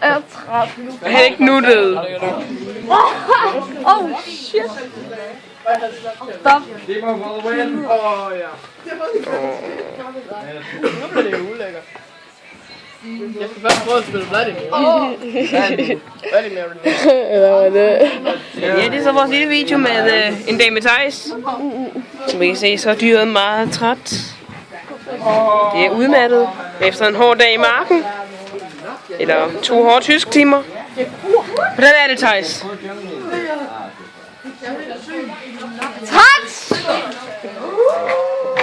Jeg er træt. Han er ikke nuttet. Oh shit. Stop. Åh ja. Nu bliver det ulækkert. Jeg skal først prøve at spille Bloody Mary. Bloody Mary. Ja, det er så vores lille video med en dag med Theis. Som I kan se, så er dyret meget træt. Det er udmattet efter en hård dag i marken. Eller 2 hårde tysk timer. Hvordan er det, Theis? Træt!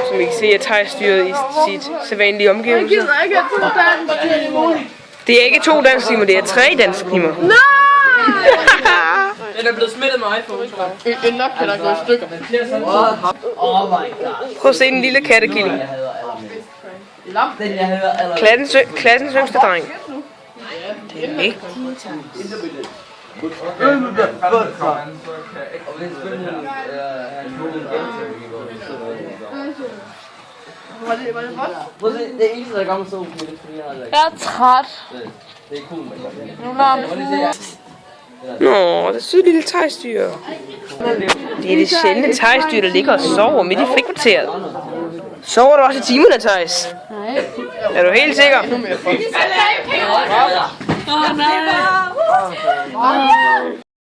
Som I kan se, er Theis styret i sit sædvanlige omgivelser. Jeg gider ikke have 2 dansk. Det er ikke 2 dansktimer, det er 3 dansktimer. Nej! Den er blevet smittet med iPhone, tror jeg. En nok kan der gå i stykker. Prøv at se den lille kattekilling. Klassens yngste dreng. Det er vigtigt. Det eneste, der gør mig så ubeligt, fordi Jeg er træt. det er cool, man gør. Nu lader Nå, det er søde lille Theis-dyr. Det er det sjældne Theis-dyr, der ligger og sover midt i frikvarteret. Sover du også i timerne, Theis? Nej. Er du helt sikker? Åh nej.